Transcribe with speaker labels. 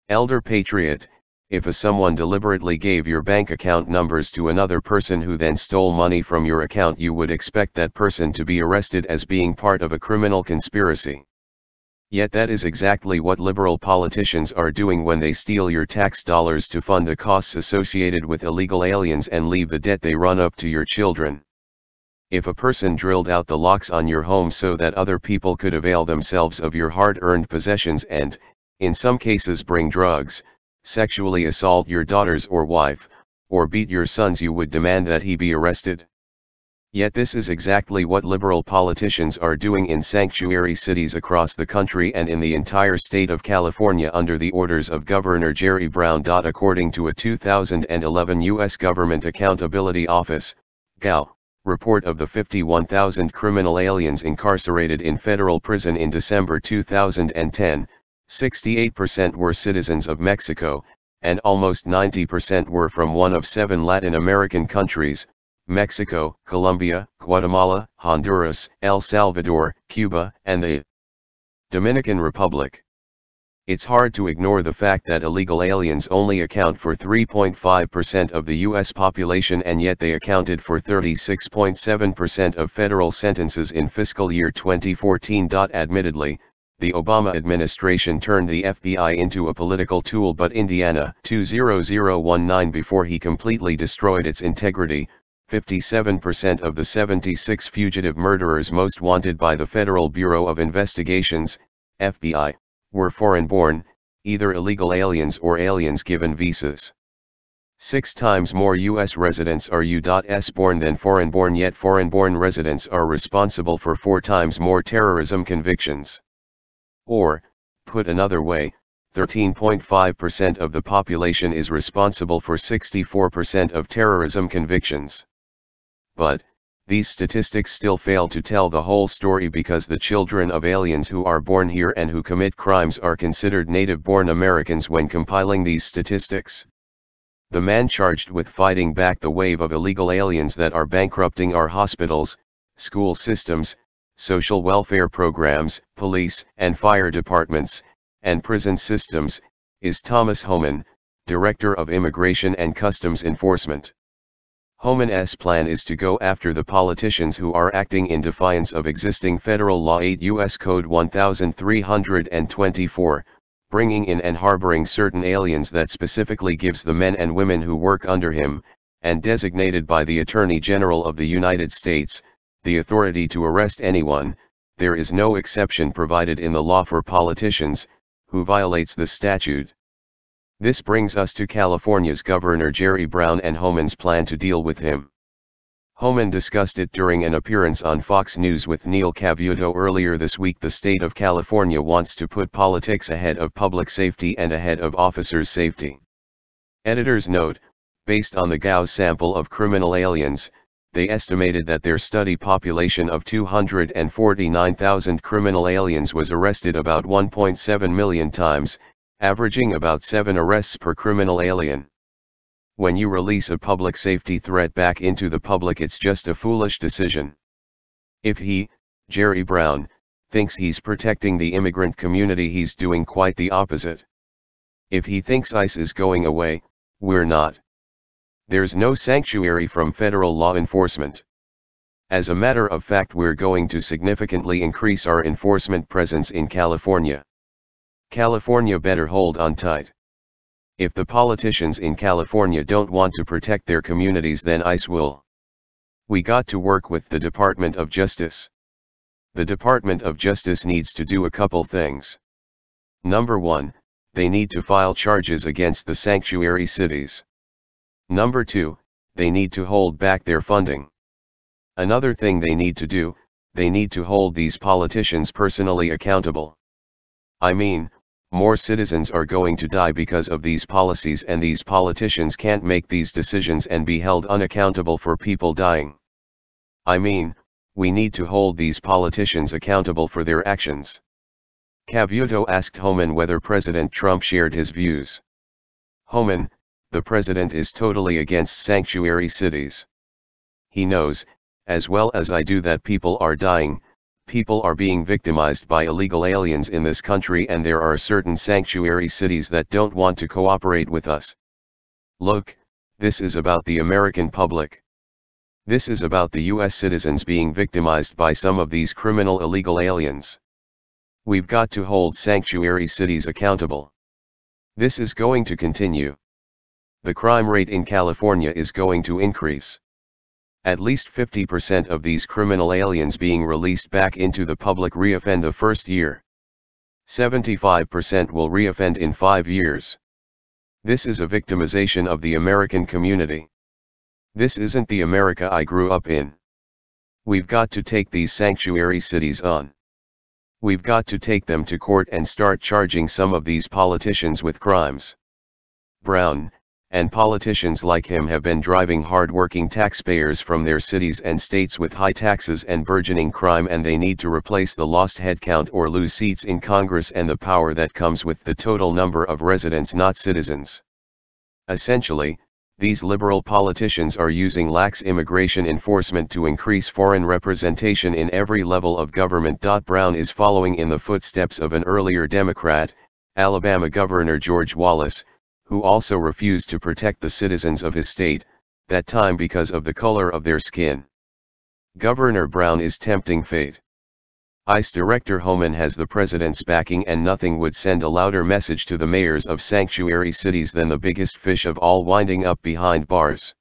Speaker 1: Elder Patriot, if someone deliberately gave your bank account numbers to another person who then stole money from your account, you would expect that person to be arrested as being part of a criminal conspiracy. Yet that is exactly what liberal politicians are doing when they steal your tax dollars to fund the costs associated with illegal aliens and leave the debt they run up to your children. If a person drilled out the locks on your home so that other people could avail themselves of your hard-earned possessions and, in some cases, bring drugs, sexually assault your daughters or wife, or beat your sons, you would demand that he be arrested. Yet this is exactly what liberal politicians are doing in sanctuary cities across the country and in the entire state of California under the orders of Governor Jerry Brown. According to a 2011 U.S. Government Accountability Office (GAO) report of the 51,000 criminal aliens incarcerated in federal prison in December 2010, 68% were citizens of Mexico, and almost 90% were from one of 7 Latin American countries: Mexico, Colombia, Guatemala, Honduras, El Salvador, Cuba, and the Dominican Republic. It's hard to ignore the fact that illegal aliens only account for 3.5% of the U.S. population, and yet they accounted for 36.7% of federal sentences in fiscal year 2014. Admittedly, the Obama administration turned the FBI into a political tool, but Indiana 20019 before he completely destroyed its integrity. 57% of the 76 fugitive murderers most wanted by the Federal Bureau of Investigations, FBI, were foreign-born, either illegal aliens or aliens given visas. 6 times more U.S. residents are U.S. born than foreign-born, yet foreign-born residents are responsible for 4 times more terrorism convictions. Or, put another way, 13.5% of the population is responsible for 64% of terrorism convictions. But, these statistics still fail to tell the whole story, because the children of aliens who are born here and who commit crimes are considered native-born Americans when compiling these statistics. The man charged with fighting back the wave of illegal aliens that are bankrupting our hospitals, school systems, social welfare programs, police and fire departments, and prison systems, is Thomas Homan, Director of Immigration and Customs Enforcement. Homan's plan is to go after the politicians who are acting in defiance of existing federal law 8 U.S. Code 1324, bringing in and harboring certain aliens that specifically gives the men and women who work under him, and designated by the Attorney General of the United States, the authority to arrest anyone. There is no exception provided in the law for politicians who violates the statute. This brings us to California's Governor Jerry Brown and Homan's plan to deal with him. Homan discussed it during an appearance on Fox News with Neil Cavuto earlier this week. The state of California wants to put politics ahead of public safety and ahead of officers' safety. Editor's note: based on the GAO's sample of criminal aliens, they estimated that their study population of 249,000 criminal aliens was arrested about 1.7 million times, averaging about 7 arrests per criminal alien. When you release a public safety threat back into the public, it's just a foolish decision. If he, Jerry Brown, thinks he's protecting the immigrant community, he's doing quite the opposite. If he thinks ICE is going away, we're not. There's no sanctuary from federal law enforcement. As a matter of fact, we're going to significantly increase our enforcement presence in California. California better hold on tight. If the politicians in California don't want to protect their communities, then ICE will. We got to work with the Department of Justice. The Department of Justice needs to do a couple things. Number 1, they need to file charges against the sanctuary cities. Number 2, they need to hold back their funding. Another thing they need to do, they need to hold these politicians personally accountable. I mean, more citizens are going to die because of these policies, and these politicians can't make these decisions and be held unaccountable for people dying. I mean, we need to hold these politicians accountable for their actions. Cavuto asked Homan whether President Trump shared his views. Homan: the president is totally against sanctuary cities. He knows, as well as I do, that people are dying, People are being victimized by illegal aliens in this country, and there are certain sanctuary cities that don't want to cooperate with us. Look, this is about the American public. This is about the U.S. citizens being victimized by some of these criminal illegal aliens. We've got to hold sanctuary cities accountable. This is going to continue. The crime rate in California is going to increase. At least 50% of these criminal aliens being released back into the public reoffend the first year. 75% will reoffend in 5 years. This is a victimization of the American community. This isn't the America I grew up in. We've got to take these sanctuary cities on. We've got to take them to court and start charging some of these politicians with crimes. Brown, and politicians like him have been driving hard-working taxpayers from their cities and states with high taxes and burgeoning crime, and they need to replace the lost headcount or lose seats in Congress and the power that comes with the total number of residents, not citizens. Essentially, these liberal politicians are using lax immigration enforcement to increase foreign representation in every level of government. Brown is following in the footsteps of an earlier Democrat, Alabama Governor George Wallace, who also refused to protect the citizens of his state, that time because of the color of their skin. Governor Brown is tempting fate. ICE Director Homan has the president's backing, and nothing would send a louder message to the mayors of sanctuary cities than the biggest fish of all winding up behind bars.